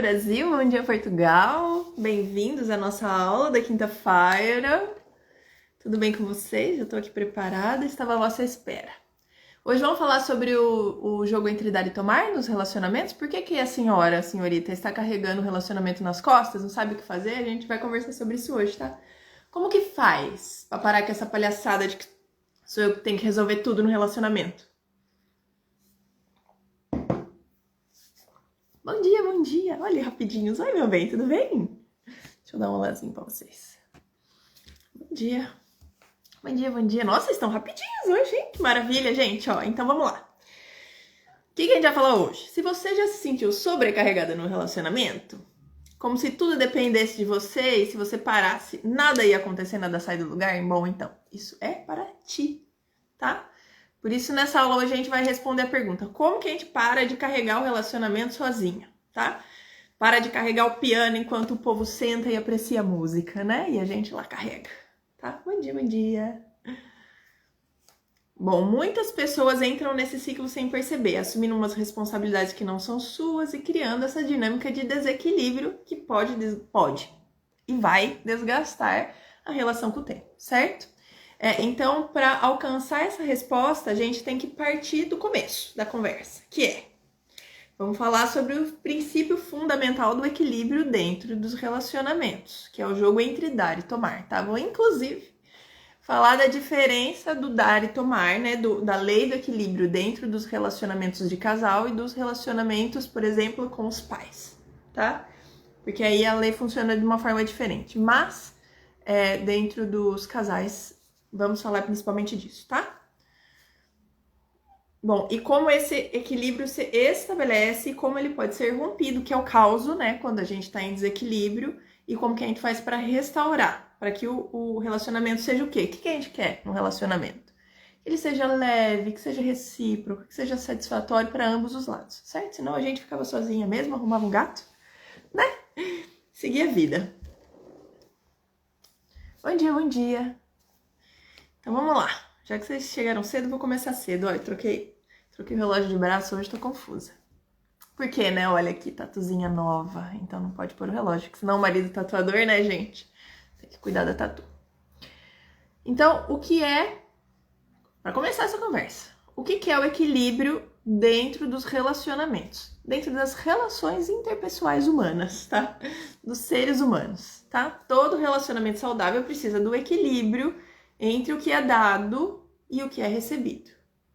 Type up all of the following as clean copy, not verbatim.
Brasil, bom dia Portugal, bem-vindos à nossa aula da quinta-feira. Tudo bem com vocês? Eu tô aqui preparada, estava à vossa espera. Hoje vamos falar sobre o jogo entre dar e tomar nos relacionamentos. Por que a senhorita, está carregando o relacionamento nas costas, não sabe o que fazer? A gente vai conversar sobre isso hoje, tá? Como que faz pra parar com essa palhaçada de que sou eu que tenho que resolver tudo no relacionamento? Bom dia. Olha, rapidinhos. Oi, meu bem, tudo bem? Deixa eu dar um olazinho pra vocês. Bom dia. Bom dia. Nossa, vocês estão rapidinhos hoje, hein? Que maravilha, gente. Ó, então vamos lá. O que a gente vai falar hoje? Se você já se sentiu sobrecarregada no relacionamento, como se tudo dependesse de você e se você parasse, nada ia acontecer, nada sai do lugar, bom, então, isso é para ti, tá? Por isso, nessa aula hoje a gente vai responder a pergunta: como que a gente para de carregar o relacionamento sozinha, tá? Para de carregar o piano enquanto o povo senta e aprecia a música, né? E a gente lá carrega, tá? Bom dia. Bom, muitas pessoas entram nesse ciclo sem perceber, assumindo umas responsabilidades que não são suas e criando essa dinâmica de desequilíbrio que pode e vai desgastar a relação com o tempo, certo? Então, para alcançar essa resposta, a gente tem que partir do começo da conversa, que é: vamos falar sobre o princípio fundamental do equilíbrio dentro dos relacionamentos, que é o jogo entre dar e tomar, tá? Vou, inclusive, falar da diferença do dar e tomar, né? Da lei do equilíbrio dentro dos relacionamentos de casal e dos relacionamentos, por exemplo, com os pais, tá? Porque aí a lei funciona de uma forma diferente. Mas, dentro dos casais, vamos falar principalmente disso, tá? Bom, e como esse equilíbrio se estabelece e como ele pode ser rompido, que é o caos, né? Quando a gente está em desequilíbrio, e como que a gente faz para restaurar, para que o relacionamento seja o quê? O que a gente quer no relacionamento? Que ele seja leve, que seja recíproco, que seja satisfatório para ambos os lados, certo? Senão a gente ficava sozinha mesmo, arrumava um gato, né? Seguir a vida. Bom dia. Então vamos lá. Já que vocês chegaram cedo, vou começar cedo. Olha, troquei o relógio de braço, hoje tô confusa. Por quê, né? Olha aqui, tatuzinha nova. Então não pode pôr o relógio, porque senão o marido é tatuador, né, gente? Tem que cuidar da tatu. Então, o que é... Para começar essa conversa, o que é o equilíbrio dentro dos relacionamentos? Dentro das relações interpessoais humanas, tá? Dos seres humanos, tá? Todo relacionamento saudável precisa do equilíbrio entre o que é dado e o que é recebido,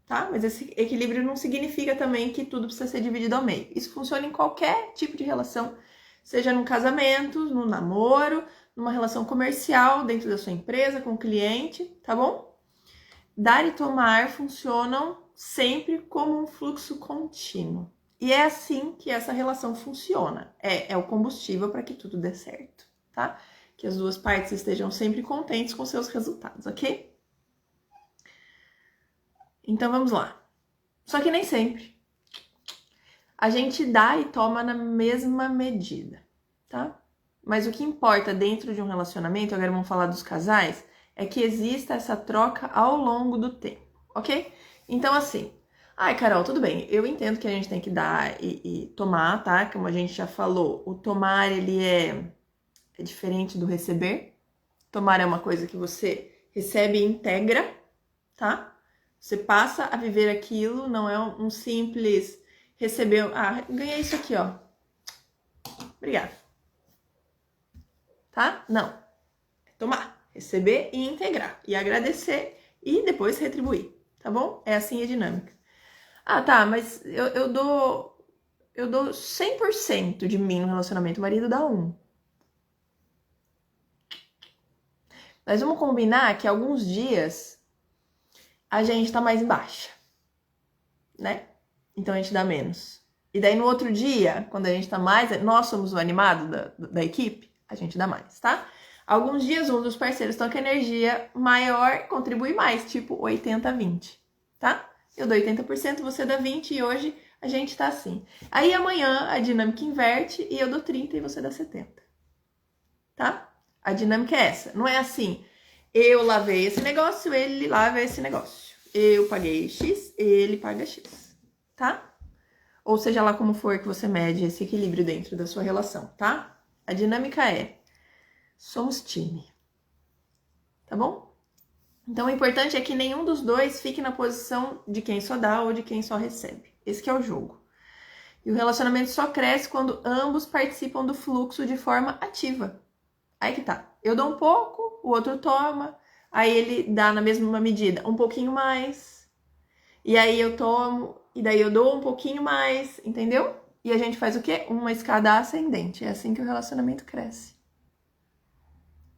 tá? Mas esse equilíbrio não significa também que tudo precisa ser dividido ao meio. Isso funciona em qualquer tipo de relação, seja num casamento, num namoro, numa relação comercial, dentro da sua empresa, com o cliente, tá bom? Dar e tomar funcionam sempre como um fluxo contínuo. E é assim que essa relação funciona. É o combustível para que tudo dê certo, tá? Que as duas partes estejam sempre contentes com seus resultados, ok? Então vamos lá. Só que nem sempre. A gente dá e toma na mesma medida, tá? Mas o que importa dentro de um relacionamento, agora vamos falar dos casais, é que exista essa troca ao longo do tempo, ok? Então assim, Carol, tudo bem, eu entendo que a gente tem que dar e tomar, tá? Como a gente já falou, o tomar, ele é diferente do receber. Tomar é uma coisa que você recebe e integra, tá? Você passa a viver aquilo, não é um simples receber. Ganhei isso aqui, ó. Obrigada. Tá? Não. É tomar, receber e integrar. E agradecer e depois retribuir, tá bom? É assim a dinâmica. Tá, mas eu dou 100% de mim no relacionamento, o marido dá 1%. Nós vamos combinar que alguns dias a gente tá mais embaixo, né? Então a gente dá menos. E daí no outro dia, quando a gente tá mais, nós somos o animado da equipe, a gente dá mais, tá? Alguns dias um dos parceiros estão com energia maior, contribui mais, tipo 80-20, tá? Eu dou 80%, você dá 20% e hoje a gente tá assim. Aí amanhã a dinâmica inverte e eu dou 30% e você dá 70%, tá? A dinâmica é essa, não é assim, eu lavei esse negócio, ele lava esse negócio. Eu paguei X, ele paga X, tá? ou seja lá como for que você mede esse equilíbrio dentro da sua relação, tá? A dinâmica é, somos time, tá bom? Então, o importante é que nenhum dos dois fique na posição de quem só dá ou de quem só recebe. Esse que é o jogo. E o relacionamento só cresce quando ambos participam do fluxo de forma ativa. Aí que tá. Eu dou um pouco, o outro toma, aí ele dá na mesma medida um pouquinho mais, e aí eu tomo, e daí eu dou um pouquinho mais, entendeu? E a gente faz o quê? Uma escada ascendente. É assim que o relacionamento cresce.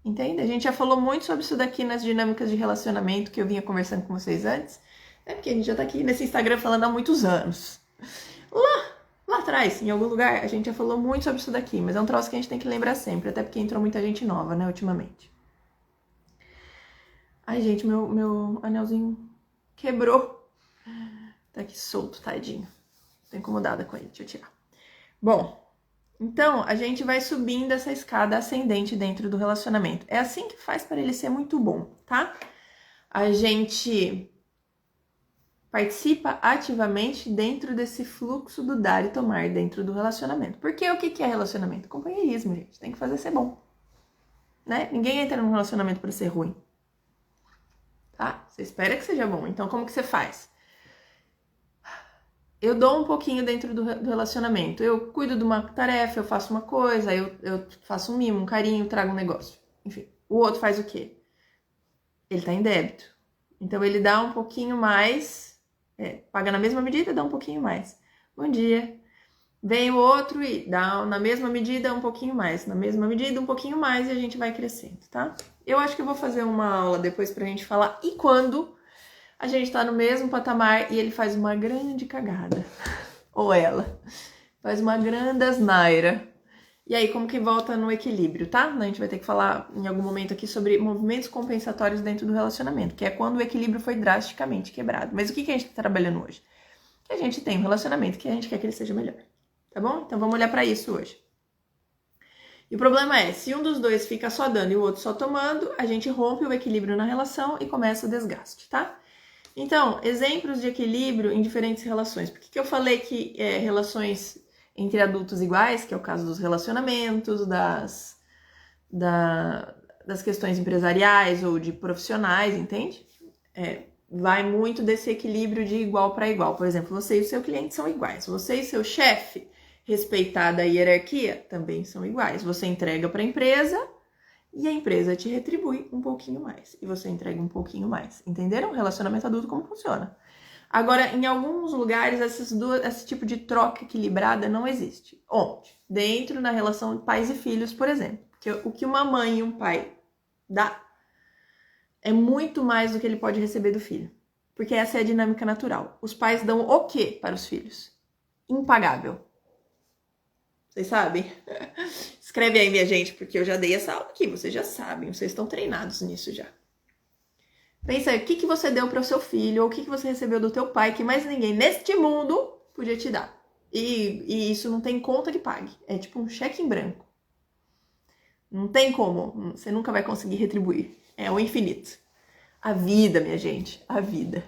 Entende? A gente já falou muito sobre isso daqui nas dinâmicas de relacionamento que eu vinha conversando com vocês antes. É porque a gente já tá aqui nesse Instagram falando há muitos anos. Lá atrás, em algum lugar, a gente já falou muito sobre isso daqui, mas é um troço que a gente tem que lembrar sempre, até porque entrou muita gente nova, né, ultimamente. Ai, gente, meu anelzinho quebrou. Tá aqui solto, tadinho. Tô incomodada com ele, deixa eu tirar. Bom, então a gente vai subindo essa escada ascendente dentro do relacionamento. É assim que faz para ele ser muito bom, tá? A gente participa ativamente dentro desse fluxo do dar e tomar dentro do relacionamento. Porque o que é relacionamento? Companheirismo, gente. Tem que fazer ser bom. Né? Ninguém entra num relacionamento para ser ruim. Tá? Você espera que seja bom. Então, como que você faz? Eu dou um pouquinho dentro do relacionamento. Eu cuido de uma tarefa, eu faço uma coisa, eu faço um mimo, um carinho, trago um negócio. Enfim, o outro faz o quê? Ele tá em débito. Então, ele dá um pouquinho mais... paga na mesma medida, dá um pouquinho mais. Bom dia. Vem o outro e dá na mesma medida um pouquinho mais. Na mesma medida um pouquinho mais e a gente vai crescendo, tá? Eu acho que eu vou fazer uma aula depois pra gente falar. E quando a gente tá no mesmo patamar e ele faz uma grande cagada. Ou ela. Faz uma grande asneira. E aí, como que volta no equilíbrio, tá? A gente vai ter que falar em algum momento aqui sobre movimentos compensatórios dentro do relacionamento, que é quando o equilíbrio foi drasticamente quebrado. Mas o que a gente tá trabalhando hoje? Que a gente tem um relacionamento que a gente quer que ele seja melhor, tá bom? Então vamos olhar pra isso hoje. E o problema é, se um dos dois fica só dando e o outro só tomando, a gente rompe o equilíbrio na relação e começa o desgaste, tá? Então, exemplos de equilíbrio em diferentes relações. Por que eu falei que relações entre adultos iguais, que é o caso dos relacionamentos, das questões empresariais ou de profissionais, entende? Vai muito desse equilíbrio de igual para igual. Por exemplo, você e o seu cliente são iguais. Você e seu chefe, respeitada a hierarquia, também são iguais. Você entrega para a empresa e a empresa te retribui um pouquinho mais. E você entrega um pouquinho mais. Entenderam? Relacionamento adulto como funciona. Agora, em alguns lugares, esse tipo de troca equilibrada não existe. Onde? Dentro da relação de pais e filhos, por exemplo. Porque o que uma mãe e um pai dá é muito mais do que ele pode receber do filho. Porque essa é a dinâmica natural. Os pais dão o quê para os filhos? Impagável. Vocês sabem? Escreve aí, minha gente, porque eu já dei essa aula aqui. Vocês já sabem, vocês estão treinados nisso já. Pensa aí, o que você deu para o seu filho, ou o que você recebeu do teu pai, que mais ninguém neste mundo podia te dar. E isso não tem conta que pague. É tipo um cheque em branco. Não tem como. Você nunca vai conseguir retribuir. É o infinito. A vida, minha gente. A vida.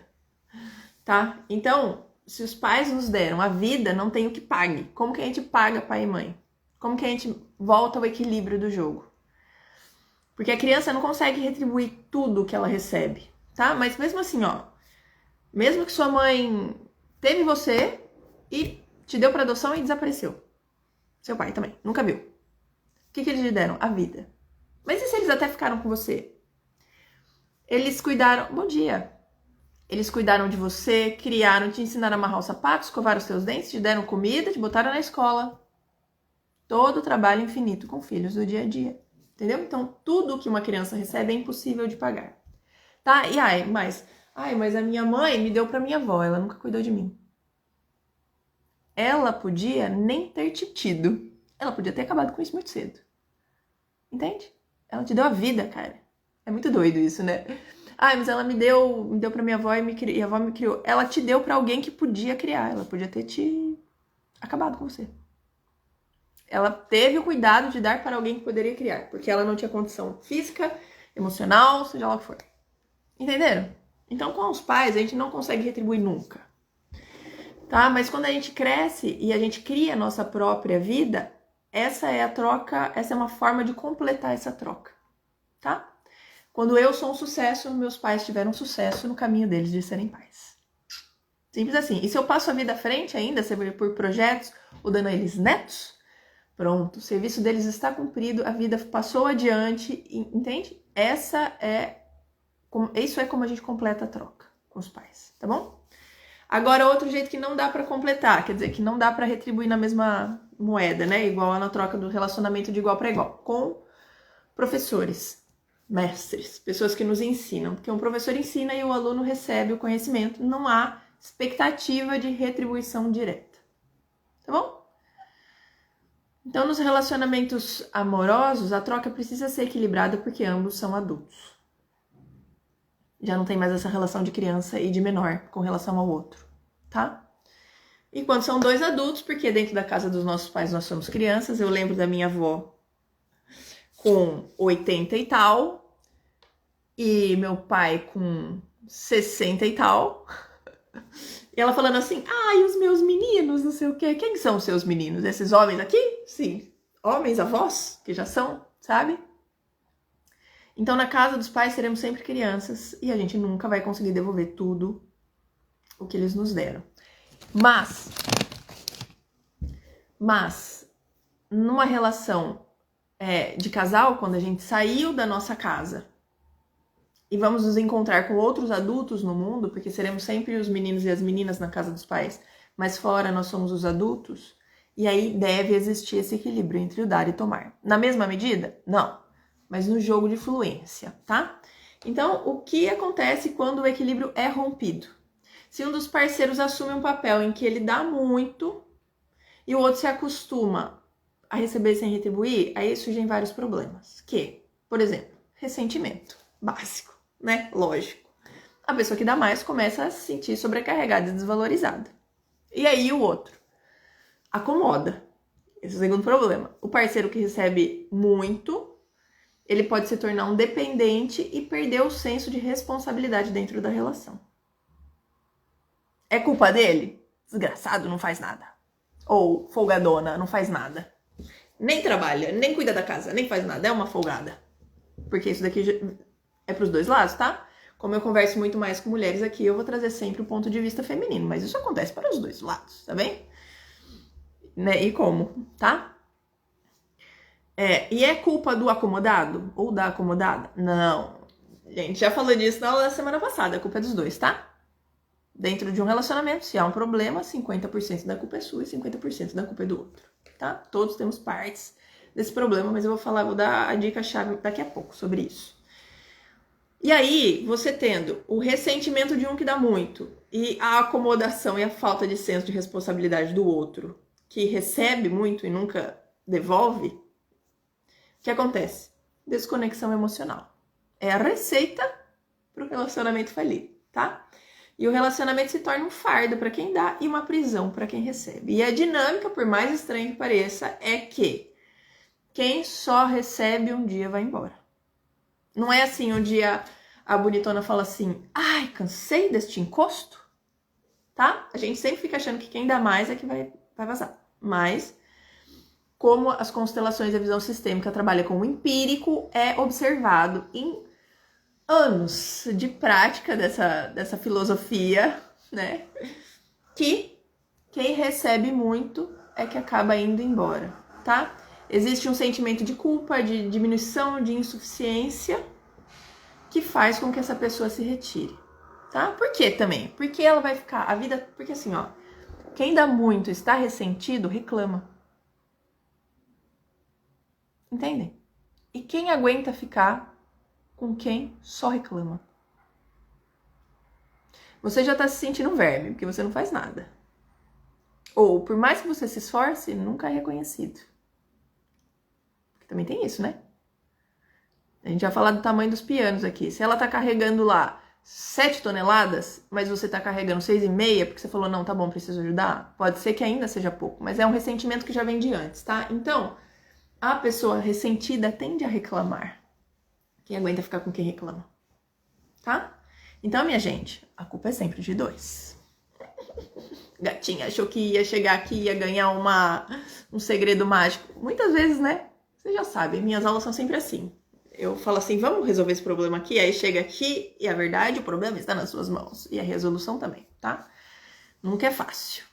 Tá? Então, se os pais nos deram a vida, não tem o que pague. Como que a gente paga pai e mãe? Como que a gente volta ao equilíbrio do jogo? Porque a criança não consegue retribuir tudo que ela recebe, tá? Mas mesmo assim, ó, mesmo que sua mãe teve você e te deu para adoção e desapareceu. Seu pai também, nunca viu. O que eles lhe deram? A vida. Mas e se eles até ficaram com você? Eles cuidaram... Bom dia. Eles cuidaram de você, criaram, te ensinaram a amarrar os sapatos, escovar os seus dentes, te deram comida, te botaram na escola. Todo o trabalho infinito com filhos do dia a dia. Entendeu? Então, tudo que uma criança recebe é impossível de pagar. Tá? E mas a minha mãe me deu pra minha avó, ela nunca cuidou de mim. Ela podia nem ter te tido. Ela podia ter acabado com isso muito cedo. Entende? Ela te deu a vida, cara. É muito doido isso, né? Mas ela me deu pra minha avó e a avó me criou. Ela te deu pra alguém que podia criar. Ela podia ter te acabado com você. Ela teve o cuidado de dar para alguém que poderia criar, porque ela não tinha condição física, emocional, seja lá o que for. Entenderam? Então, com os pais, a gente não consegue retribuir nunca. tá? Mas quando a gente cresce e a gente cria a nossa própria vida, essa é a troca, essa é uma forma de completar essa troca, tá? Quando eu sou um sucesso, meus pais tiveram sucesso no caminho deles de serem pais. Simples assim. E se eu passo a vida à frente ainda, seja por projetos ou dando a eles netos, pronto, o serviço deles está cumprido, a vida passou adiante, entende? Isso é como a gente completa a troca com os pais, tá bom? Agora, outro jeito que não dá pra completar, quer dizer, que não dá pra retribuir na mesma moeda, né? Igual na troca do relacionamento de igual para igual, com professores, mestres, pessoas que nos ensinam. Porque um professor ensina e o aluno recebe o conhecimento, não há expectativa de retribuição direta, tá bom? Então, nos relacionamentos amorosos, a troca precisa ser equilibrada porque ambos são adultos. Já não tem mais essa relação de criança e de menor com relação ao outro, tá? E quando são dois adultos, porque dentro da casa dos nossos pais nós somos crianças, eu lembro da minha avó com 80 e tal, e meu pai com 60 e tal, e ela falando assim, ai, os meus meninos, não sei o quê. Quem são os seus meninos? Esses homens aqui? Sim, homens, avós, que já são, sabe? Então, na casa dos pais, seremos sempre crianças e a gente nunca vai conseguir devolver tudo o que eles nos deram. Mas numa relação de casal, quando a gente saiu da nossa casa e vamos nos encontrar com outros adultos no mundo, porque seremos sempre os meninos e as meninas na casa dos pais, mas fora nós somos os adultos, e aí deve existir esse equilíbrio entre o dar e tomar. Na mesma medida? Não. Mas no jogo de fluência, tá? Então, o que acontece quando o equilíbrio é rompido? Se um dos parceiros assume um papel em que ele dá muito e o outro se acostuma a receber sem retribuir, aí surgem vários problemas. Que, por exemplo, ressentimento básico, né? Lógico. A pessoa que dá mais começa a se sentir sobrecarregada e desvalorizada. E aí o outro acomoda. Esse é o segundo problema. O parceiro que recebe muito, ele pode se tornar um dependente e perder o senso de responsabilidade dentro da relação. É culpa dele? Desgraçado, não faz nada. Ou folgadona, não faz nada. Nem trabalha, nem cuida da casa, nem faz nada. É uma folgada. Porque isso daqui é pros dois lados, tá? Como eu converso muito mais com mulheres aqui, eu vou trazer sempre o ponto de vista feminino. Mas isso acontece para os dois lados, tá bem? Né? E como, tá? E é culpa do acomodado ou da acomodada? Não. Gente, já falou disso na aula da semana passada. A culpa é dos dois, tá? Dentro de um relacionamento, se há um problema, 50% da culpa é sua e 50% da culpa é do outro, tá? Todos temos partes desse problema, mas eu vou dar a dica-chave daqui a pouco sobre isso. E aí, você tendo o ressentimento de um que dá muito e a acomodação e a falta de senso de responsabilidade do outro, que recebe muito e nunca devolve, o que acontece? Desconexão emocional. É a receita para o relacionamento falir, tá? E o relacionamento se torna um fardo para quem dá e uma prisão para quem recebe. E a dinâmica, por mais estranho que pareça, é que quem só recebe um dia vai embora. Não é assim, um dia a bonitona fala assim, ai, cansei deste encosto, tá? A gente sempre fica achando que quem dá mais é que vai vazar. Mas, como as constelações e a visão sistêmica trabalham com o empírico, é observado em anos de prática dessa filosofia, né? Que quem recebe muito é que acaba indo embora, tá? Existe um sentimento de culpa, de diminuição, de insuficiência, que faz com que essa pessoa se retire, tá? Por quê também? Porque ela vai ficar, a vida, porque assim, ó, quem dá muito, está ressentido, reclama. Entendem? E quem aguenta ficar com quem só reclama? Você já tá se sentindo um verme, porque você não faz nada. Ou, por mais que você se esforce, nunca é reconhecido. Também tem isso, né? A gente já falou do tamanho dos pianos aqui. Se ela tá carregando lá 7 toneladas, mas você tá carregando 6,5, porque você falou, não, tá bom, preciso ajudar, pode ser que ainda seja pouco, mas é um ressentimento que já vem de antes, tá? Então, a pessoa ressentida tende a reclamar. Quem aguenta ficar com quem reclama, tá? Então, minha gente, a culpa é sempre de dois. Gatinha achou que ia chegar aqui e ia ganhar um segredo mágico. Muitas vezes, né? Você já sabe, minhas aulas são sempre assim. Eu falo assim, vamos resolver esse problema aqui, aí chega aqui e a verdade, o problema está nas suas mãos. E a resolução também, tá? Nunca é fácil.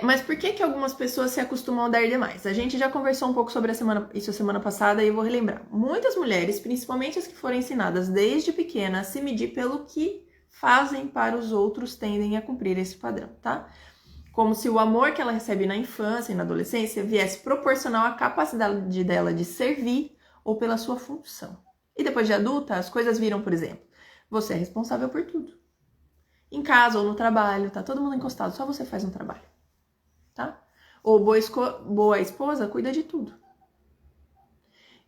Mas por que algumas pessoas se acostumam a dar demais? A gente já conversou um pouco sobre isso semana passada e eu vou relembrar. Muitas mulheres, principalmente as que foram ensinadas desde pequena a se medir pelo que fazem para os outros, tendem a cumprir esse padrão, tá? Como se o amor que ela recebe na infância e na adolescência viesse proporcional à capacidade dela de servir ou pela sua função. E depois de adulta, as coisas viram, por exemplo, você é responsável por tudo. Em casa ou no trabalho, tá todo mundo encostado, só você faz um trabalho. Tá? Ou boa esposa cuida de tudo.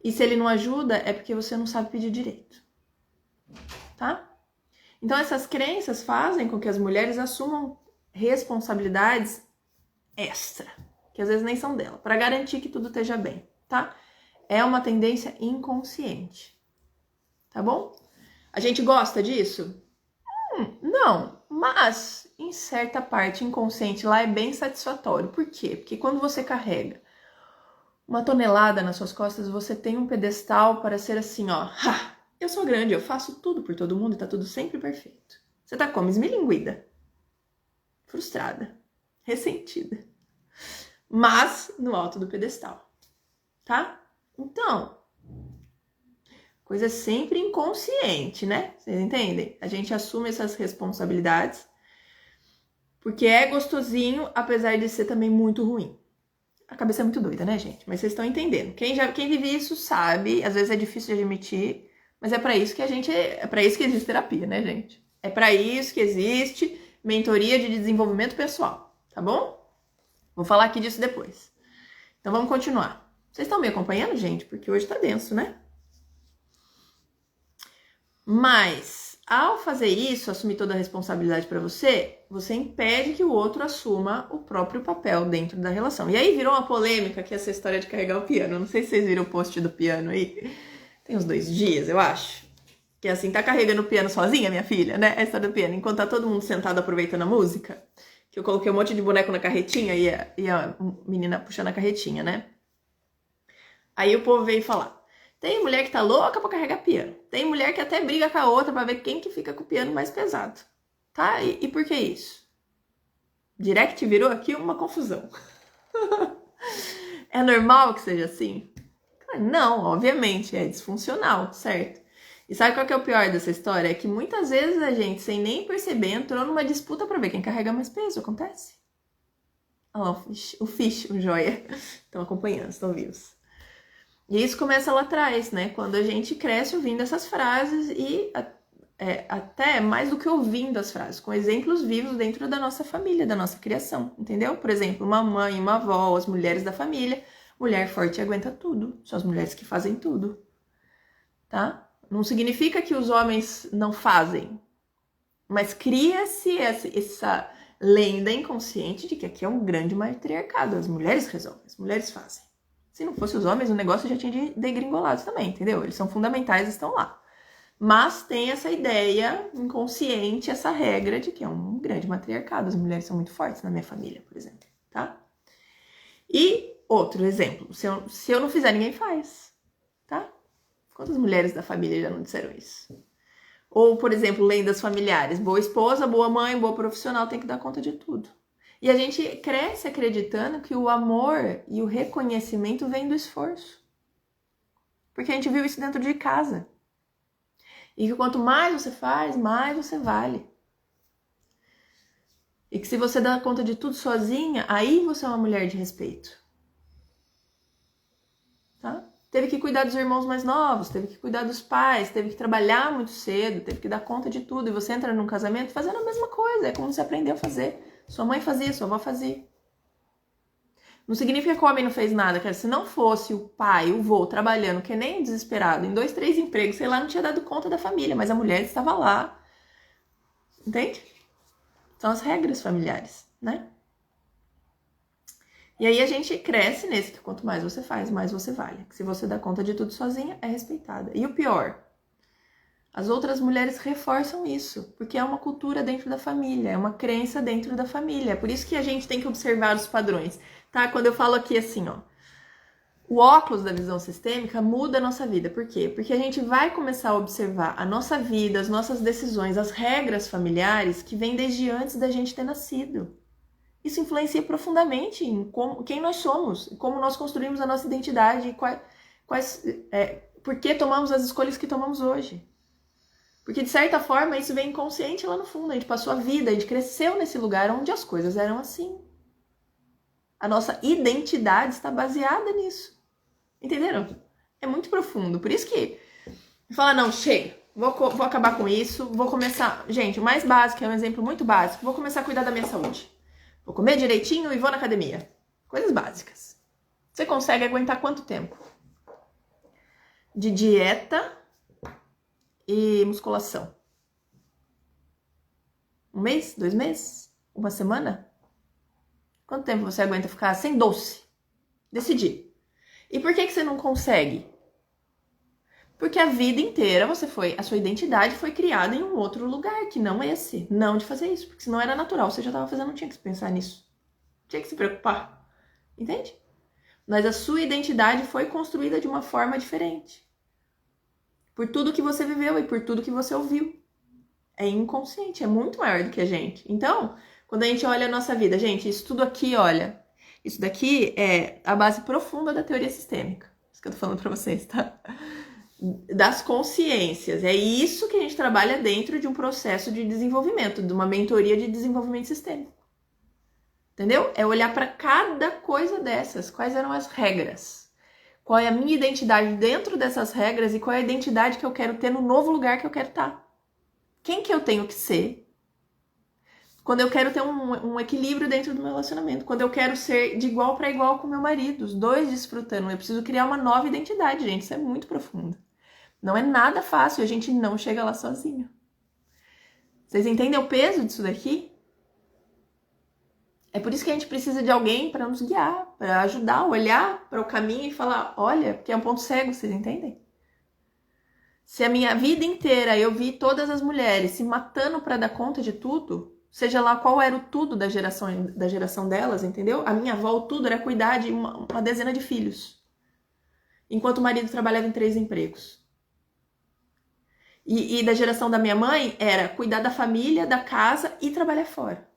E se ele não ajuda, é porque você não sabe pedir direito. Tá? Então essas crenças fazem com que as mulheres assumam responsabilidades extra, que às vezes nem são dela, para garantir que tudo esteja bem, tá? É uma tendência inconsciente. Tá bom? A gente gosta disso? Não, mas em certa parte inconsciente lá é bem satisfatório. Por quê? Porque quando você carrega uma tonelada nas suas costas, você tem um pedestal para ser assim, ó. Ha, eu sou grande, eu faço tudo por todo mundo e tá tudo sempre perfeito. Você tá como? Esmilinguida. Frustrada. Ressentida. Mas no alto do pedestal. Tá? Então, coisa sempre inconsciente, né? Vocês entendem? A gente assume essas responsabilidades porque é gostosinho, apesar de ser também muito ruim. A cabeça é muito doida, né, gente? Mas vocês estão entendendo. Quem vive isso sabe, às vezes é difícil de admitir, mas é para isso que é para isso que existe terapia, né, gente? É para isso que existe mentoria de desenvolvimento pessoal, tá bom? Vou falar aqui disso depois. Então vamos continuar. Vocês estão me acompanhando, gente? Porque hoje tá denso, né? Mas, ao fazer isso, assumir toda a responsabilidade para você, você impede que o outro assuma o próprio papel dentro da relação. E aí virou uma polêmica que é essa história de carregar o piano. Não sei se vocês viram o post do piano aí. Tem uns 2 dias, eu acho. Que assim, tá carregando o piano sozinha, minha filha, né? A história do piano. Enquanto tá todo mundo sentado aproveitando a música. Que eu coloquei um monte de boneco na carretinha e a menina puxando a carretinha, né? Aí o povo veio falar. Tem mulher que tá louca pra carregar piano. Tem mulher que até briga com a outra pra ver quem que fica com o piano mais pesado. Tá? E por que isso? Direct virou aqui uma confusão. É normal que seja assim? Não, obviamente, é disfuncional, certo? E sabe qual que é o pior dessa história? É que muitas vezes a gente, sem nem perceber, entrou numa disputa pra ver quem carrega mais peso. Acontece? Olha lá, o joia. Estão acompanhando, estão vivos. E isso começa lá atrás, né? Quando a gente cresce ouvindo essas frases e até mais do que ouvindo as frases, com exemplos vivos dentro da nossa família, da nossa criação, entendeu? Por exemplo, uma mãe, uma avó, as mulheres da família. Mulher forte aguenta tudo. São as mulheres que fazem tudo, tá? Não significa que os homens não fazem, mas cria-se essa lenda inconsciente de que aqui é um grande matriarcado. As mulheres resolvem, as mulheres fazem. Se não fosse os homens, o negócio já tinha degringolado também, entendeu? Eles são fundamentais, estão lá. Mas tem essa ideia inconsciente, essa regra de que é um grande matriarcado. As mulheres são muito fortes na minha família, por exemplo, tá? E outro exemplo, se eu não fizer, ninguém faz, tá? Quantas mulheres da família já não disseram isso? Ou, por exemplo, lendas familiares. Boa esposa, boa mãe, boa profissional, tem que dar conta de tudo. E a gente cresce acreditando que o amor e o reconhecimento vêm do esforço. Porque a gente viu isso dentro de casa. E que quanto mais você faz, mais você vale. E que se você dá conta de tudo sozinha, aí você é uma mulher de respeito. Tá? Teve que cuidar dos irmãos mais novos, teve que cuidar dos pais, teve que trabalhar muito cedo, teve que dar conta de tudo. E você entra num casamento fazendo a mesma coisa. É como você aprendeu a fazer. Sua mãe fazia, sua avó fazia. Não significa que o homem não fez nada, cara. Se não fosse o pai, o vô, trabalhando, que nem desesperado, em 2, 3 empregos, sei lá, não tinha dado conta da família, mas a mulher estava lá. Entende? São as regras familiares, né? E aí a gente cresce nesse que quanto mais você faz, mais você vale. Que se você dá conta de tudo sozinha, é respeitada. E o pior, As outras mulheres reforçam isso, porque é uma cultura dentro da família, é uma crença dentro da família. É por isso que a gente tem que observar os padrões, tá? Quando eu falo aqui assim, ó, o óculos da visão sistêmica muda a nossa vida. Por quê? Porque a gente vai começar a observar a nossa vida, as nossas decisões, as regras familiares que vêm desde antes da gente ter nascido. Isso influencia profundamente em quem nós somos, como nós construímos a nossa identidade e por que tomamos as escolhas que tomamos hoje. Porque, de certa forma, isso vem inconsciente lá no fundo. A gente passou a vida, a gente cresceu nesse lugar onde as coisas eram assim. A nossa identidade está baseada nisso. Entenderam? É muito profundo. Por isso que fala, não, chega. Vou acabar com isso. Vou começar... Gente, o mais básico, é um exemplo muito básico. Vou começar a cuidar da minha saúde. Vou comer direitinho e vou na academia. Coisas básicas. Você consegue aguentar quanto tempo? De dieta e musculação. 1 mês? 2 meses? 1 semana? Quanto tempo você aguenta ficar sem doce? Decidir. E por que você não consegue? Porque a vida inteira a sua identidade foi criada em um outro lugar, que não esse. Não de fazer isso, porque senão era natural. Você já estava fazendo, não tinha que pensar nisso. Não tinha que se preocupar. Entende? Mas a sua identidade foi construída de uma forma diferente. Por tudo que você viveu e por tudo que você ouviu. É inconsciente, é muito maior do que a gente. Então, quando a gente olha a nossa vida, gente, isso tudo aqui, olha, isso daqui é a base profunda da teoria sistêmica. Isso que eu tô falando pra vocês, tá? Das consciências. É isso que a gente trabalha dentro de um processo de desenvolvimento, de uma mentoria de desenvolvimento sistêmico. Entendeu? É olhar para cada coisa dessas. Quais eram as regras? Qual é a minha identidade dentro dessas regras e qual é a identidade que eu quero ter no novo lugar que eu quero estar? Quem que eu tenho que ser? Quando eu quero ter um equilíbrio dentro do meu relacionamento. Quando eu quero ser de igual para igual com meu marido. Os dois desfrutando. Eu preciso criar uma nova identidade, gente. Isso é muito profundo. Não é nada fácil. A gente não chega lá sozinho. Vocês entendem o peso disso daqui? É por isso que a gente precisa de alguém para nos guiar, para ajudar, olhar para o caminho e falar, olha, porque é um ponto cego, vocês entendem? Se a minha vida inteira eu vi todas as mulheres se matando para dar conta de tudo, seja lá qual era o tudo da geração delas, entendeu? A minha avó, o tudo era cuidar de uma dezena de filhos, enquanto o marido trabalhava em 3 empregos. E da geração da minha mãe era cuidar da família, da casa e trabalhar fora.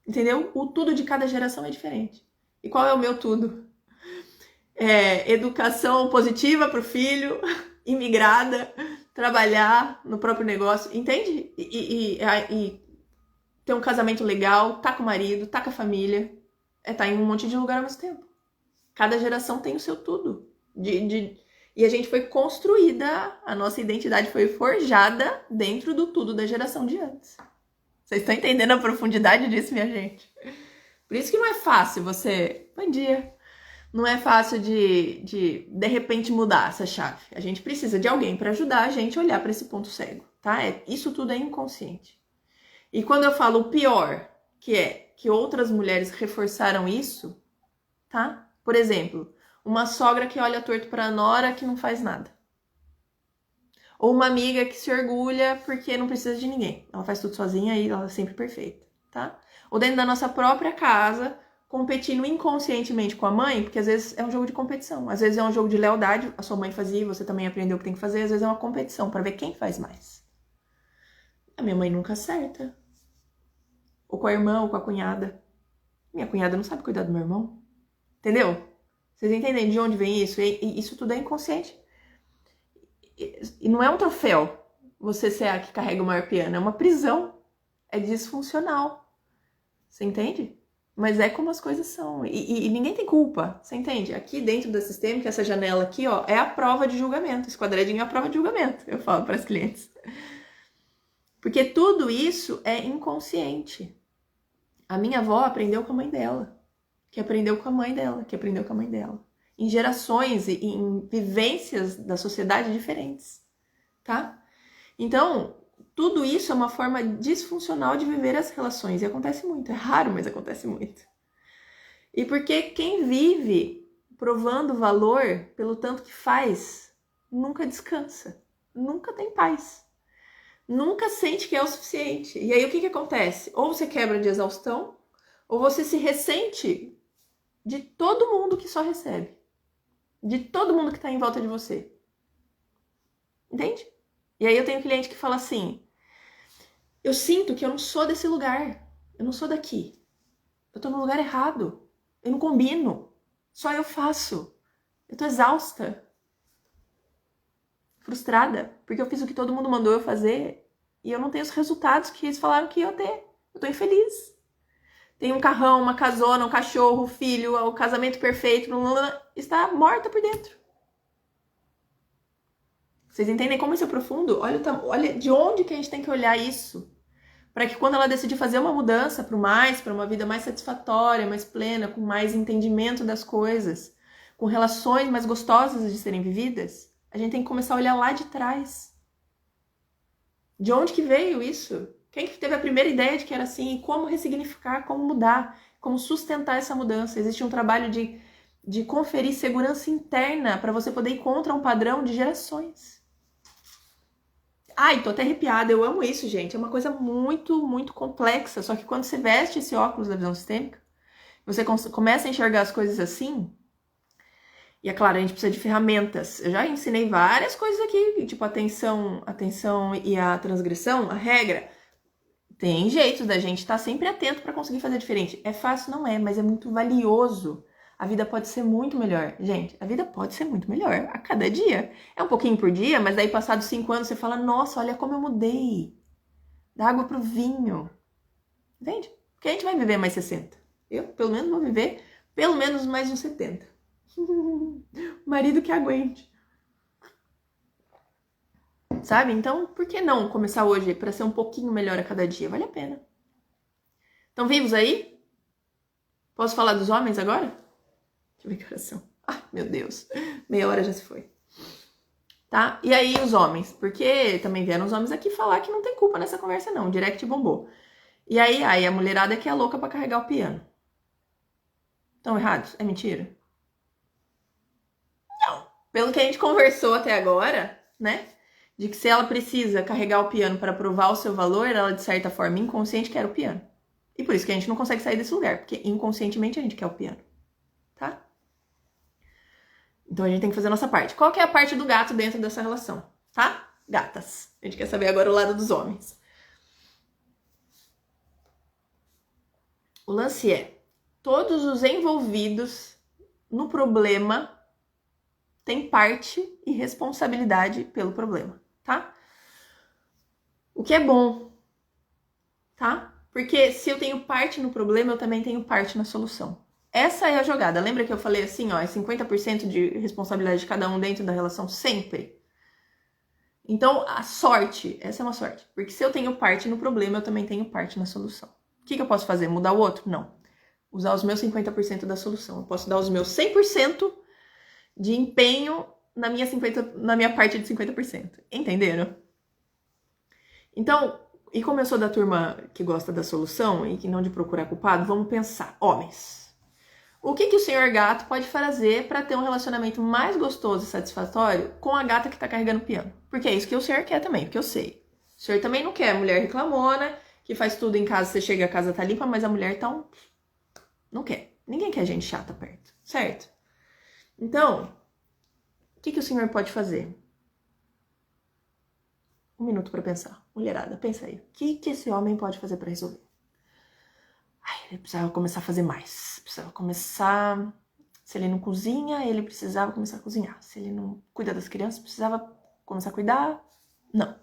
Entendeu? O tudo de cada geração é diferente. E qual é o meu tudo? Educação positiva para o filho, imigrada, trabalhar no próprio negócio, entende? E ter um casamento legal, tá com o marido, tá com a família, tá em um monte de lugar ao mesmo tempo. Cada geração tem o seu tudo. E a gente foi construída, a nossa identidade foi forjada dentro do tudo da geração de antes. Vocês estão entendendo a profundidade disso, minha gente? Por isso que não é fácil você... Bom dia. Não é fácil de repente mudar essa chave. A gente precisa de alguém para ajudar a gente a olhar para esse ponto cego, tá? Isso tudo é inconsciente. E quando eu falo o pior, que é que outras mulheres reforçaram isso, tá? Por exemplo, uma sogra que olha torto para a nora que não faz nada. Ou uma amiga que se orgulha porque não precisa de ninguém. Ela faz tudo sozinha e ela é sempre perfeita, tá? Ou dentro da nossa própria casa, competindo inconscientemente com a mãe, porque às vezes é um jogo de competição. Às vezes é um jogo de lealdade, a sua mãe fazia e você também aprendeu o que tem que fazer. Às vezes é uma competição para ver quem faz mais. A minha mãe nunca acerta. Ou com a irmã, ou com a cunhada. Minha cunhada não sabe cuidar do meu irmão. Entendeu? Vocês entendem de onde vem isso? E isso tudo é inconsciente. E não é um troféu você ser a que carrega o maior piano, é uma prisão, é disfuncional, você entende? Mas é como as coisas são, e ninguém tem culpa, você entende? Aqui dentro da sistêmica, essa janela aqui, ó, é a prova de julgamento, esse quadradinho é a prova de julgamento, eu falo para as clientes. Porque tudo isso é inconsciente. A minha avó aprendeu com a mãe dela, que aprendeu com a mãe dela, que aprendeu com a mãe dela. Em gerações e em vivências da sociedade diferentes, tá? Então, tudo isso é uma forma disfuncional de viver as relações. E acontece muito, é raro, mas acontece muito. E porque quem vive provando valor pelo tanto que faz, nunca descansa. nunca tem paz. Nunca sente que é o suficiente. E aí o que acontece? Ou você quebra de exaustão, ou você se ressente de todo mundo que só recebe. De todo mundo que está em volta de você. Entende? E aí eu tenho cliente que fala assim, eu sinto que eu não sou desse lugar. Eu não sou daqui. Eu tô no lugar errado. Eu não combino. Só eu faço. Eu tô exausta. Frustrada. Porque eu fiz o que todo mundo mandou eu fazer e eu não tenho os resultados que eles falaram que ia ter. Eu tô infeliz. Tem um carrão, uma casona, um cachorro, um filho, o casamento perfeito, está morta por dentro. Vocês entendem como isso é profundo? Olha de onde que a gente tem que olhar isso. Para que quando ela decidir fazer uma mudança para uma vida mais satisfatória, mais plena, com mais entendimento das coisas, com relações mais gostosas de serem vividas, a gente tem que começar a olhar lá de trás. De onde que veio isso? Quem que teve a primeira ideia de que era assim? E como ressignificar, como mudar, como sustentar essa mudança? Existe um trabalho de conferir segurança interna para você poder ir contra um padrão de gerações. Ai, tô até arrepiada, eu amo isso, gente. É uma coisa muito, muito complexa. Só que quando você veste esse óculos da visão sistêmica, você começa a enxergar as coisas assim. E é claro, a gente precisa de ferramentas. Eu já ensinei várias coisas aqui, tipo atenção e a transgressão, a regra. Tem jeitos da gente estar sempre atento para conseguir fazer diferente. É fácil, não é, mas é muito valioso. A vida pode ser muito melhor. Gente, a vida pode ser muito melhor a cada dia. É um pouquinho por dia, mas daí passados 5 anos você fala, nossa, olha como eu mudei. Da água pro vinho. Entende? Porque a gente vai viver mais 60. Eu, pelo menos, vou viver pelo menos mais uns 70. Marido que aguente. Sabe? Então, por que não começar hoje para ser um pouquinho melhor a cada dia? Vale a pena. Estão vivos aí? Posso falar dos homens agora? Deixa eu ver que oração. Ai, meu Deus. Meia hora já se foi. Tá? E aí os homens? Porque também vieram os homens aqui falar que não tem culpa nessa conversa não. O direct bombou. E aí a mulherada que é louca pra carregar o piano. Estão errados? É mentira? Não. Pelo que a gente conversou até agora, né? De que se ela precisa carregar o piano para provar o seu valor, ela de certa forma inconsciente quer o piano. E por isso que a gente não consegue sair desse lugar. Porque inconscientemente a gente quer o piano. Tá? Então a gente tem que fazer a nossa parte. Qual que é a parte do gato dentro dessa relação? Tá? Gatas. A gente quer saber agora o lado dos homens. O lance é, todos os envolvidos no problema têm parte e responsabilidade pelo problema, tá? O que é bom, tá? Porque se eu tenho parte no problema, eu também tenho parte na solução. Essa é a jogada. Lembra que eu falei assim, ó, é 50% de responsabilidade de cada um dentro da relação sempre? Então, a sorte, essa é uma sorte. Porque se eu tenho parte no problema, eu também tenho parte na solução. O que eu posso fazer? Mudar o outro? Não. Usar os meus 50% da solução. Eu posso dar os meus 100% de empenho na minha parte de 50%. Entenderam? Então, e como eu sou da turma que gosta da solução e que não de procurar culpado, vamos pensar. Homens. O que o senhor gato pode fazer para ter um relacionamento mais gostoso e satisfatório com a gata que tá carregando o piano? Porque é isso que o senhor quer também, porque eu sei. O senhor também não quer a mulher reclamona, que faz tudo em casa, você chega, a casa tá limpa, mas a mulher tá um... Não quer. Ninguém quer gente chata perto, certo? Então, o que o senhor pode fazer? 1 minuto para pensar. Mulherada, pensa aí. O que esse homem pode fazer para resolver? Ai, ele precisava começar a fazer mais. Precisava começar... Se ele não cozinha, ele precisava começar a cozinhar. Se ele não cuida das crianças, precisava começar a cuidar. Não.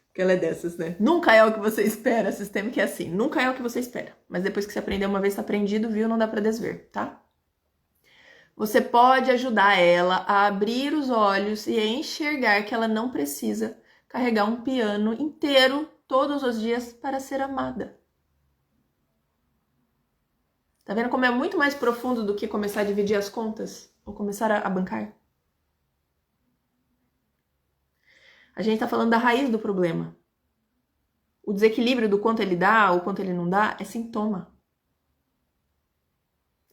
Porque ela é dessas, né? Nunca é o que você espera. Sistema que é assim. Nunca é o que você espera. Mas depois que você aprender uma vez, tá aprendido, viu? Não dá pra desver, tá? Você pode ajudar ela a abrir os olhos e a enxergar que ela não precisa carregar um piano inteiro todos os dias para ser amada. Tá vendo como é muito mais profundo do que começar a dividir as contas ou começar a bancar? A gente tá falando da raiz do problema. O desequilíbrio do quanto ele dá ou quanto ele não dá é sintoma.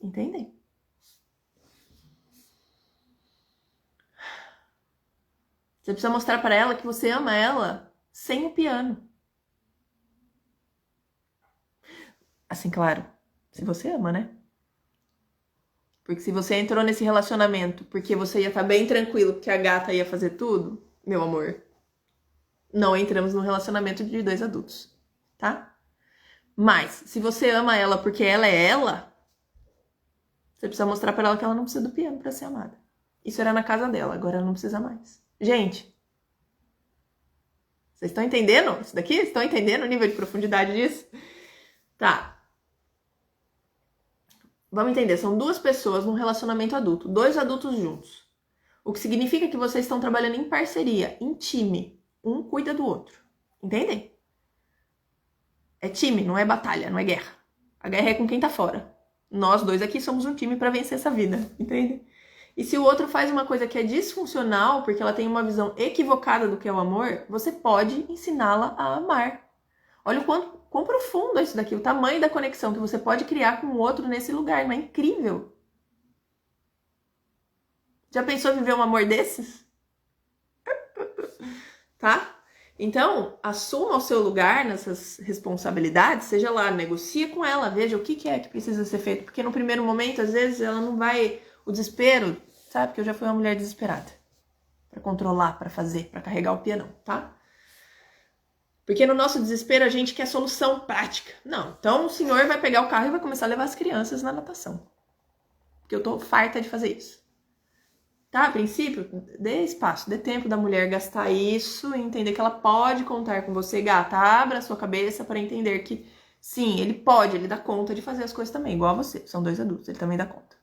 Entendem? Você precisa mostrar para ela que você ama ela sem o piano. Assim, claro, se você ama, né? Porque se você entrou nesse relacionamento porque você ia estar bem tranquilo porque a gata ia fazer tudo, meu amor, não entramos num relacionamento de 2 adultos, tá? Mas, se você ama ela porque ela é ela, você precisa mostrar para ela que ela não precisa do piano para ser amada. Isso era na casa dela, agora ela não precisa mais. Gente, vocês estão entendendo isso daqui? Estão entendendo o nível de profundidade disso? Tá. Vamos entender, são 2 pessoas num relacionamento adulto, 2 adultos juntos. O que significa que vocês estão trabalhando em parceria, em time. Um cuida do outro. Entendem? É time, não é batalha, não é guerra. A guerra é com quem tá fora. Nós 2 aqui somos um time para vencer essa vida, entende? E se o outro faz uma coisa que é disfuncional, porque ela tem uma visão equivocada do que é o amor, você pode ensiná-la a amar. Olha o quão profundo é isso daqui, o tamanho da conexão que você pode criar com o outro nesse lugar, não é incrível? Já pensou em viver um amor desses? Tá? Então, assuma o seu lugar nessas responsabilidades, seja lá, negocia com ela, veja o que é que precisa ser feito, porque no primeiro momento, às vezes, ela não vai... O desespero, sabe? Porque eu já fui uma mulher desesperada. Pra controlar, pra fazer, pra carregar o pianão, tá? Porque no nosso desespero a gente quer solução prática. Não, então o senhor vai pegar o carro e vai começar a levar as crianças na natação. Porque eu tô farta de fazer isso. Tá? A princípio, dê espaço, dê tempo da mulher gastar isso e entender que ela pode contar com você, gata. Abra a sua cabeça para entender que sim, ele pode, ele dá conta de fazer as coisas também, igual a você. São 2 adultos, ele também dá conta.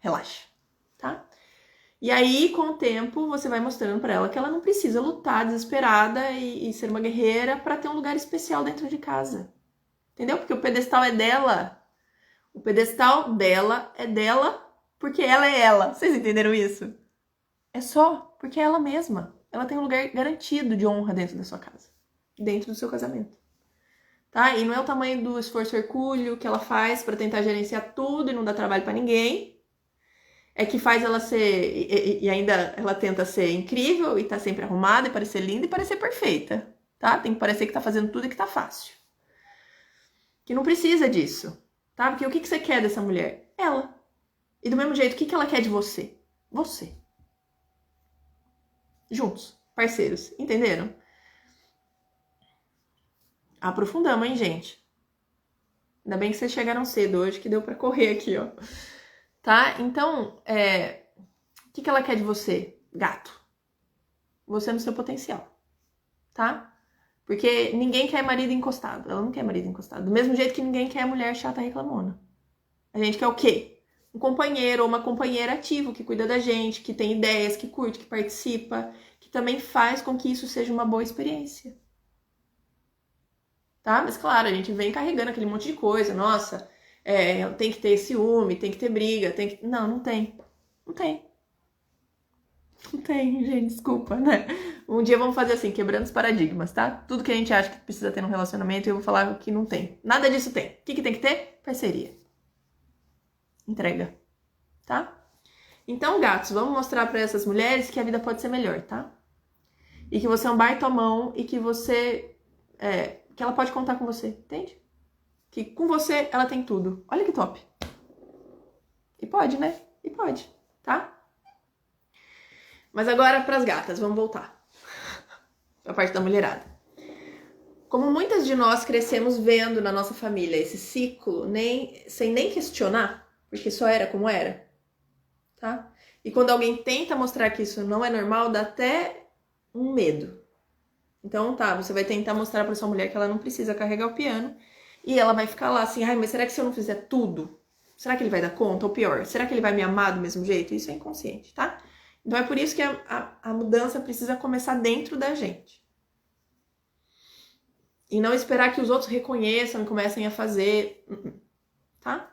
Relaxa, tá? E aí, com o tempo, você vai mostrando para ela que ela não precisa lutar desesperada e ser uma guerreira para ter um lugar especial dentro de casa. Entendeu? Porque o pedestal é dela. O pedestal dela é dela porque ela é ela. Vocês entenderam isso? É só porque é ela mesma. Ela tem um lugar garantido de honra dentro da sua casa. Dentro do seu casamento. Tá? E não é o tamanho do esforço hercúleo que ela faz para tentar gerenciar tudo e não dar trabalho para ninguém. É que faz ela ser... E ainda ela tenta ser incrível e tá sempre arrumada e parecer linda e parecer perfeita. Tá? Tem que parecer que tá fazendo tudo e que tá fácil. Que não precisa disso. Tá? Porque o que você quer dessa mulher? Ela. E do mesmo jeito, o que ela quer de você? Você. Juntos. Parceiros. Entenderam? Aprofundamos, hein, gente? Ainda bem que vocês chegaram cedo hoje, que deu pra correr aqui, ó. Tá? Então, o que ela quer de você? Gato. Você no seu potencial. Tá? Porque ninguém quer marido encostado. Ela não quer marido encostado. Do mesmo jeito que ninguém quer mulher chata reclamona. A gente quer o quê? Um companheiro ou uma companheira ativo que cuida da gente, que tem ideias, que curte, que participa, que também faz com que isso seja uma boa experiência. Tá? Mas claro, a gente vem carregando aquele monte de coisa. Nossa, tem que ter ciúme, tem que ter briga, tem que... Não, não tem. Não tem. Não tem, gente, desculpa, né? Um dia vamos fazer assim, quebrando os paradigmas, tá? Tudo que a gente acha que precisa ter num relacionamento, eu vou falar que não tem. Nada disso tem. O que tem que ter? Parceria. Entrega. Tá? Então, gatos, vamos mostrar pra essas mulheres que a vida pode ser melhor, tá? E que você é um baita mão e que você... que ela pode contar com você, entende? Que com você ela tem tudo. Olha que top. E pode, né? E pode, tá? Mas agora pras gatas, vamos voltar. A parte da mulherada. Como muitas de nós crescemos vendo na nossa família esse ciclo, sem nem questionar, porque só era como era, tá? E quando alguém tenta mostrar que isso não é normal, dá até um medo. Então tá, você vai tentar mostrar pra sua mulher que ela não precisa carregar o piano e ela vai ficar lá assim, ai, mas será que se eu não fizer tudo, será que ele vai dar conta? Ou pior, será que ele vai me amar do mesmo jeito? Isso é inconsciente, tá? Então é por isso que a mudança precisa começar dentro da gente. E não esperar que os outros reconheçam e comecem a fazer, tá?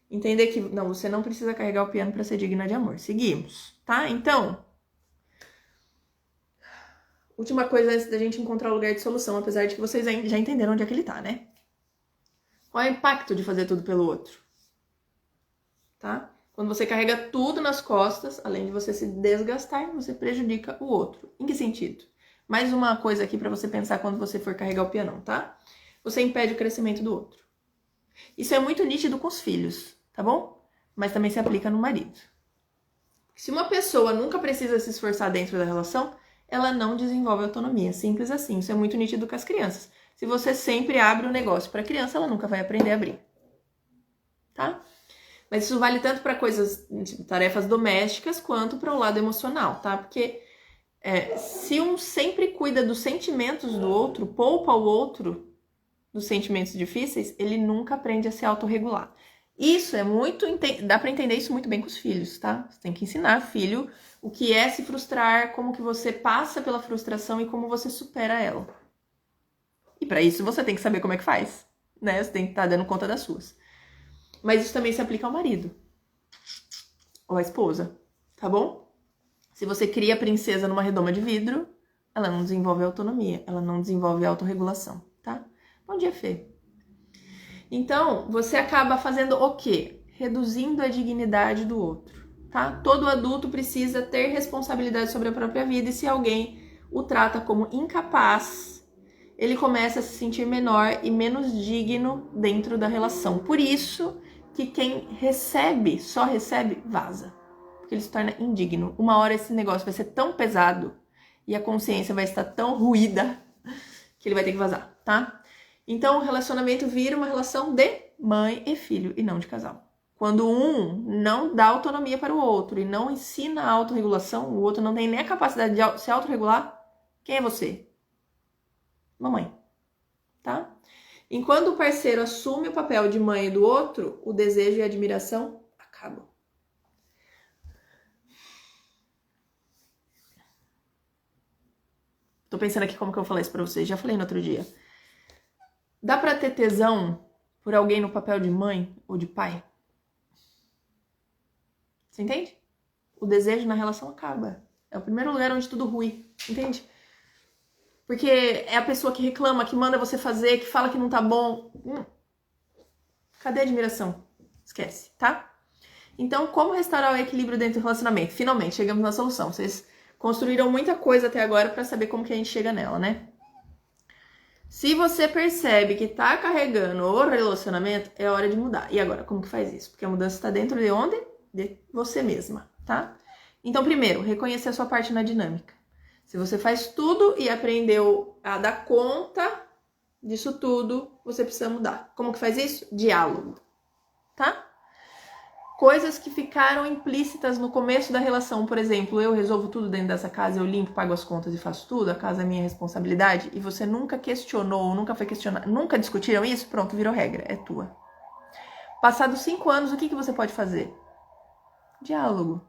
Entender que não, você não precisa carregar o piano para ser digna de amor. Seguimos, tá? Então, última coisa antes da gente encontrar o lugar de solução, apesar de que vocês já entenderam onde é que ele tá, né? Qual é o impacto de fazer tudo pelo outro? Tá? Quando você carrega tudo nas costas, além de você se desgastar, você prejudica o outro. Em que sentido? Mais uma coisa aqui para você pensar quando você for carregar o pianão, tá? Você impede o crescimento do outro. Isso é muito nítido com os filhos, tá bom? Mas também se aplica no marido. Se uma pessoa nunca precisa se esforçar dentro da relação, ela não desenvolve autonomia. Simples assim. Isso é muito nítido com as crianças. Se você sempre abre um negócio para a criança, ela nunca vai aprender a abrir. Tá? Mas isso vale tanto para coisas, tipo, tarefas domésticas, quanto para o lado emocional, tá? Porque se um sempre cuida dos sentimentos do outro, poupa o outro dos sentimentos difíceis, ele nunca aprende a se autorregular. Isso é muito... Dá para entender isso muito bem com os filhos, tá? Você tem que ensinar filho o que é se frustrar, como que você passa pela frustração e como você supera ela. E para isso você tem que saber como é que faz, né? Você tem que estar dando conta das suas. Mas isso também se aplica ao marido ou à esposa, tá bom? Se você cria a princesa numa redoma de vidro, ela não desenvolve autonomia, ela não desenvolve autorregulação, tá? Bom dia, Fê. Então, você acaba fazendo o quê? Reduzindo a dignidade do outro, tá? Todo adulto precisa ter responsabilidade sobre a própria vida e se alguém o trata como incapaz, ele começa a se sentir menor e menos digno dentro da relação. Por isso que quem recebe, só recebe, vaza. Porque ele se torna indigno. Uma hora esse negócio vai ser tão pesado e a consciência vai estar tão ruída que ele vai ter que vazar, tá? Então, o relacionamento vira uma relação de mãe e filho e não de casal. Quando um não dá autonomia para o outro e não ensina a autorregulação, o outro não tem nem a capacidade de se autorregular, quem é você? Mamãe, tá? Enquanto o parceiro assume o papel de mãe do outro, o desejo e a admiração acabam. Tô pensando aqui como que eu falei isso pra vocês, já falei no outro dia. Dá pra ter tesão por alguém no papel de mãe ou de pai? Você entende? O desejo na relação acaba. É o primeiro lugar onde tudo rui, entende? Porque é a pessoa que reclama, que manda você fazer, que fala que não tá bom. Cadê a admiração? Esquece, tá? Então, como restaurar o equilíbrio dentro do relacionamento? Finalmente, chegamos na solução. Vocês construíram muita coisa até agora pra saber como que a gente chega nela, né? Se você percebe que tá carregando o relacionamento, é hora de mudar. E agora, como que faz isso? Porque a mudança está dentro de onde? De você mesma, tá? Então, primeiro, reconhecer a sua parte na dinâmica. Se você faz tudo e aprendeu a dar conta disso tudo, você precisa mudar. Como que faz isso? Diálogo, tá? Coisas que ficaram implícitas no começo da relação, por exemplo, eu resolvo tudo dentro dessa casa, eu limpo, pago as contas e faço tudo, a casa é minha responsabilidade, e você nunca questionou, nunca foi questionado, nunca discutiram isso, pronto, virou regra, é tua. Passados 5 anos, o que você pode fazer? Diálogo.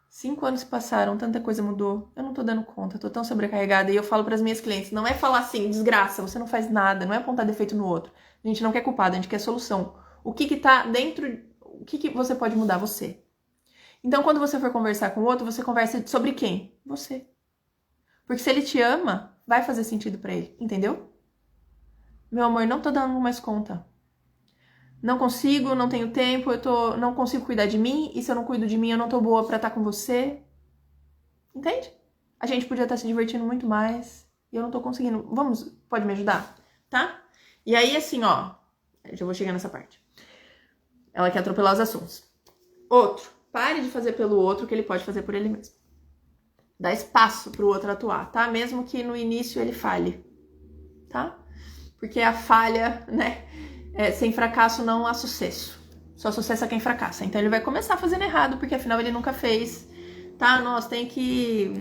5 anos se passaram, tanta coisa mudou, eu não tô dando conta, tô tão sobrecarregada, e eu falo pras minhas clientes, não é falar assim, desgraça, você não faz nada, não é apontar defeito no outro, a gente não quer culpado, a gente quer solução. O que tá dentro... O que você pode mudar? Você. Então, quando você for conversar com o outro, você conversa sobre quem? Você. Porque se ele te ama, vai fazer sentido pra ele, entendeu? Meu amor, não tô dando mais conta. Não consigo, não tenho tempo, não consigo cuidar de mim, e se eu não cuido de mim, eu não tô boa pra estar com você. Entende? A gente podia estar se divertindo muito mais, e eu não tô conseguindo. Pode me ajudar? Tá? E aí, assim, ó, já vou chegar nessa parte. Ela quer atropelar os assuntos. Outro, pare de fazer pelo outro o que ele pode fazer por ele mesmo. Dá espaço pro outro atuar, tá? Mesmo que no início ele falhe, tá? Porque a falha, né? Sem fracasso não há sucesso. Só sucesso é quem fracassa. Então ele vai começar fazendo errado, porque afinal ele nunca fez, tá? Nós tem que...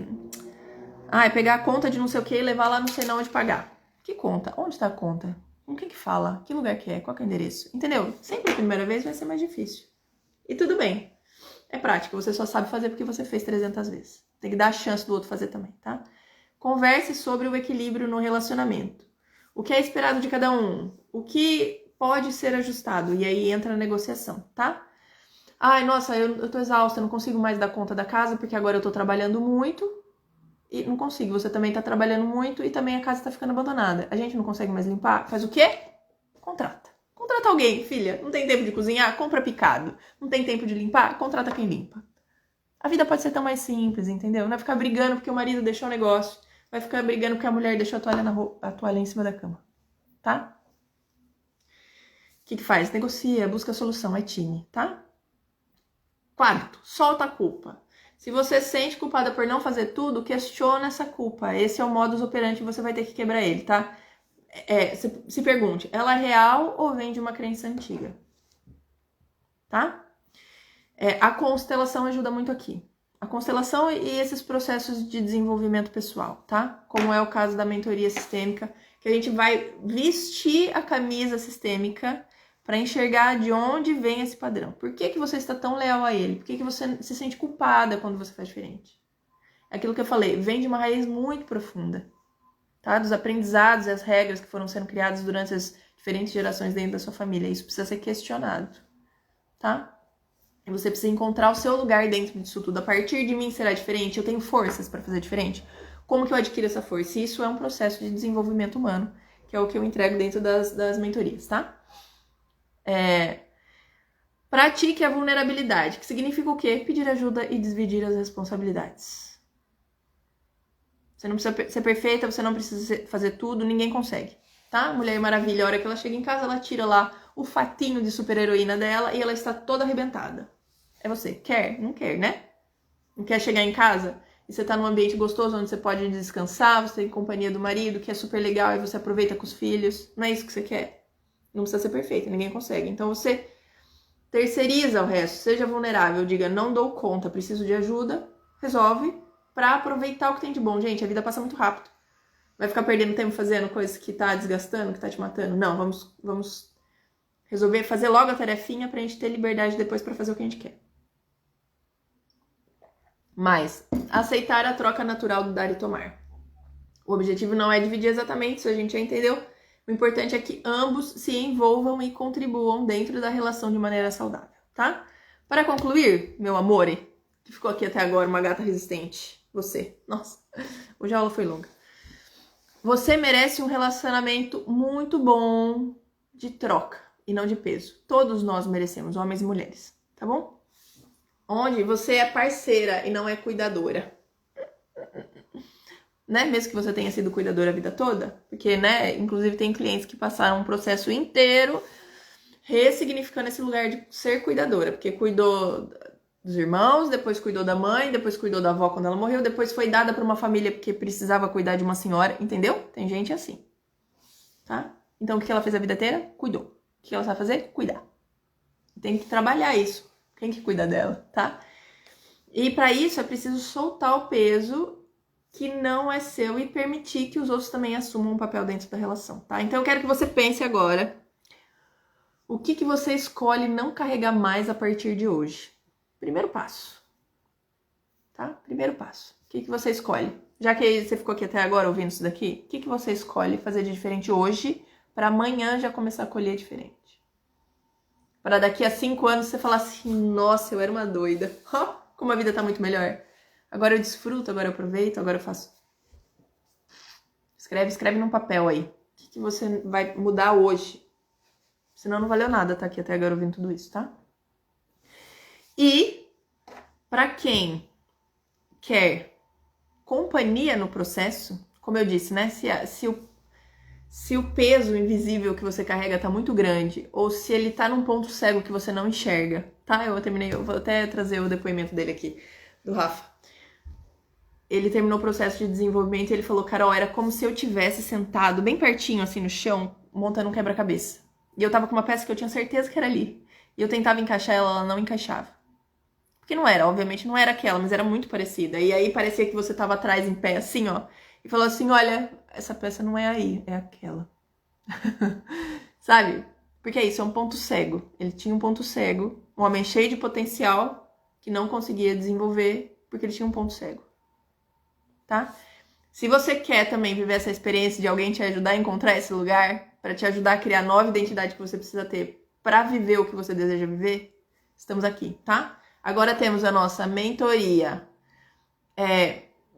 pegar a conta de não sei o que e levar lá não sei não onde pagar. Que conta? Onde tá a conta? Com quem que fala? Que lugar que é? Qual que é o endereço? Entendeu? Sempre a primeira vez vai ser mais difícil. E tudo bem. É prática. Você só sabe fazer porque você fez 300 vezes. Tem que dar a chance do outro fazer também, tá? Converse sobre o equilíbrio no relacionamento. O que é esperado de cada um? O que pode ser ajustado? E aí entra a negociação, tá? Ai, nossa, eu tô exausta, não consigo mais dar conta da casa porque agora eu tô trabalhando muito. E não consigo, você também tá trabalhando muito e também a casa tá ficando abandonada. A gente não consegue mais limpar, faz o quê? Contrata Contrata alguém, filha. Não tem tempo de cozinhar? Compra picado. Não tem tempo de limpar? Contrata quem limpa. A vida pode ser tão mais simples, entendeu? Não vai ficar brigando porque o marido deixou o negócio. Vai ficar brigando porque a mulher deixou a toalha em cima da cama. Tá? O que faz? Negocia, busca solução, é time, tá? Quarto, solta a culpa. Se você se sente culpada por não fazer tudo, questiona essa culpa. Esse é o modus operandi que você vai ter que quebrar ele, tá? Se pergunte, ela é real ou vem de uma crença antiga? Tá? A constelação ajuda muito aqui. A constelação e esses processos de desenvolvimento pessoal, tá? Como é o caso da mentoria sistêmica, que a gente vai vestir a camisa sistêmica para enxergar de onde vem esse padrão. Por que você está tão leal a ele? Por que você se sente culpada quando você faz diferente? É aquilo que eu falei, vem de uma raiz muito profunda, tá? Dos aprendizados e as regras que foram sendo criadas durante as diferentes gerações dentro da sua família. Isso precisa ser questionado, tá? E você precisa encontrar o seu lugar dentro disso tudo. A partir de mim será diferente? Eu tenho forças para fazer diferente? Como que eu adquiro essa força? Isso é um processo de desenvolvimento humano, que é o que eu entrego dentro das mentorias, tá? Pratique a vulnerabilidade, que significa o quê? Pedir ajuda e dividir as responsabilidades. Você não precisa ser perfeita, você não precisa fazer tudo, ninguém consegue, tá? Mulher Maravilha, a hora que ela chega em casa, ela tira lá o fatinho de super-heroína dela e ela está toda arrebentada. É você. Quer? Não quer, né? Não quer chegar em casa e você tá num ambiente gostoso onde você pode descansar, você tem companhia do marido, que é super legal e você aproveita com os filhos. Não é isso que você quer? Não precisa ser perfeita, ninguém consegue. Então você terceiriza o resto, seja vulnerável, diga não dou conta, preciso de ajuda, resolve pra aproveitar o que tem de bom. Gente, a vida passa muito rápido. Vai ficar perdendo tempo fazendo coisas que tá desgastando, que tá te matando? Não, vamos resolver fazer logo a tarefinha pra gente ter liberdade depois pra fazer o que a gente quer. Mas aceitar a troca natural do dar e tomar. O objetivo não é dividir exatamente, isso a gente já entendeu. O importante é que ambos se envolvam e contribuam dentro da relação de maneira saudável, tá? Para concluir, meu amor, que ficou aqui até agora, uma gata resistente, você. Nossa, hoje a aula foi longa. Você merece um relacionamento muito bom de troca e não de peso. Todos nós merecemos, homens e mulheres, tá bom? Onde você é parceira e não é cuidadora. Né? Mesmo que você tenha sido cuidadora a vida toda, porque, né, inclusive tem clientes que passaram um processo inteiro ressignificando esse lugar de ser cuidadora, porque cuidou dos irmãos, depois cuidou da mãe, depois cuidou da avó quando ela morreu, depois foi dada para uma família porque precisava cuidar de uma senhora, entendeu? Tem gente assim, tá? Então o que ela fez a vida inteira? Cuidou. O que ela sabe fazer? Cuidar. Tem que trabalhar isso. Quem que cuida dela, tá? E para isso é preciso soltar o peso que não é seu e permitir que os outros também assumam um papel dentro da relação, tá? Então eu quero que você pense agora o que você escolhe não carregar mais a partir de hoje. Primeiro passo, tá? Primeiro passo. O que você escolhe? Já que você ficou aqui até agora ouvindo isso daqui, o que você escolhe fazer de diferente hoje para amanhã já começar a colher diferente? Para daqui a 5 anos você falar assim, nossa, eu era uma doida. Como a vida tá muito melhor. Agora eu desfruto, agora eu aproveito, agora eu faço. Escreve num papel aí. O que você vai mudar hoje? Senão não valeu nada tá aqui até agora ouvindo tudo isso, tá? E para quem quer companhia no processo, como eu disse, né? Se o peso invisível que você carrega tá muito grande, ou se ele tá num ponto cego que você não enxerga, tá? Eu vou até trazer o depoimento dele aqui, do Rafa. Ele terminou o processo de desenvolvimento e ele falou, Carol, era como se eu tivesse sentado bem pertinho, assim, no chão, montando um quebra-cabeça. E eu tava com uma peça que eu tinha certeza que era ali. E eu tentava encaixar ela, ela não encaixava. Porque não era, obviamente não era aquela, mas era muito parecida. E aí parecia que você tava atrás em pé, assim, ó. E falou assim, olha, essa peça não é aí, é aquela. Sabe? Porque é isso, é um ponto cego. Ele tinha um ponto cego, um homem cheio de potencial, que não conseguia desenvolver, porque ele tinha um ponto cego. Tá? Se você quer também viver essa experiência de alguém te ajudar a encontrar esse lugar, para te ajudar a criar a nova identidade que você precisa ter para viver o que você deseja viver, estamos aqui, tá? Agora temos a nossa mentoria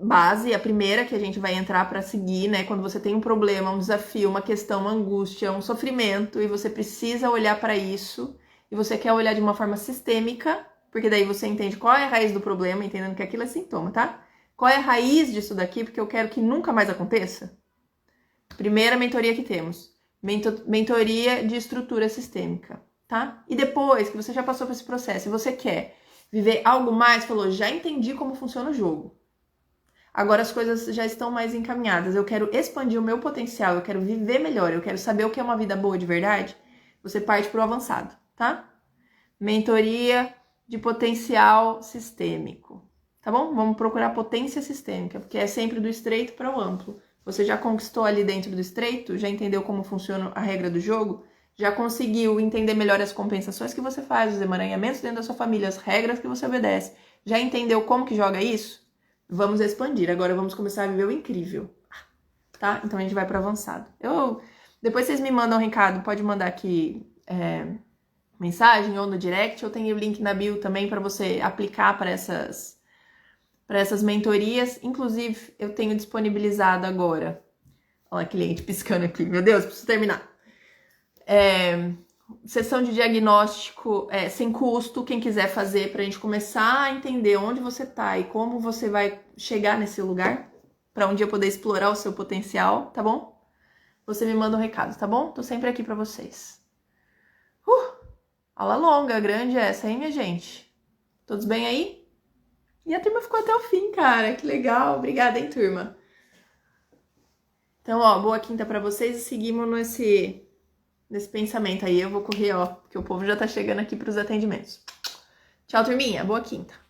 base, a primeira que a gente vai entrar para seguir, né? Quando você tem um problema, um desafio, uma questão, uma angústia, um sofrimento e você precisa olhar para isso e você quer olhar de uma forma sistêmica, porque daí você entende qual é a raiz do problema, entendendo que aquilo é sintoma, tá? Qual é a raiz disso daqui, porque eu quero que nunca mais aconteça? Primeira mentoria que temos, mentoria de estrutura sistêmica, tá? E depois que você já passou por esse processo e você quer viver algo mais, falou, já entendi como funciona o jogo. Agora as coisas já estão mais encaminhadas, eu quero expandir o meu potencial, eu quero viver melhor, eu quero saber o que é uma vida boa de verdade, você parte pro avançado, tá? Mentoria de potencial sistêmico, tá bom? Vamos procurar potência sistêmica, porque é sempre do estreito para o amplo. Você já conquistou ali dentro do estreito? Já entendeu como funciona a regra do jogo? Já conseguiu entender melhor as compensações que você faz, os emaranhamentos dentro da sua família, as regras que você obedece? Já entendeu como que joga isso? Vamos expandir. Agora vamos começar a viver o incrível, tá? Então a gente vai para avançado. Depois vocês me mandam um recado, pode mandar aqui mensagem ou no direct. Eu tenho o link na bio também para você aplicar para essas mentorias. Inclusive, eu tenho disponibilizado agora. Olha a cliente piscando aqui. Meu Deus, preciso terminar. Sessão de diagnóstico sem custo, quem quiser fazer, pra gente começar a entender onde você tá e como você vai chegar nesse lugar, pra um dia poder explorar o seu potencial, tá bom? Você me manda um recado, tá bom? Tô sempre aqui pra vocês. Aula longa, grande essa, hein, minha gente? Todos bem aí? E a turma ficou até o fim, cara. Que legal. Obrigada, hein, turma? Então, ó, boa quinta pra vocês e seguimos nesse pensamento aí. Eu vou correr, ó, porque o povo já tá chegando aqui pros atendimentos. Tchau, turminha. Boa quinta.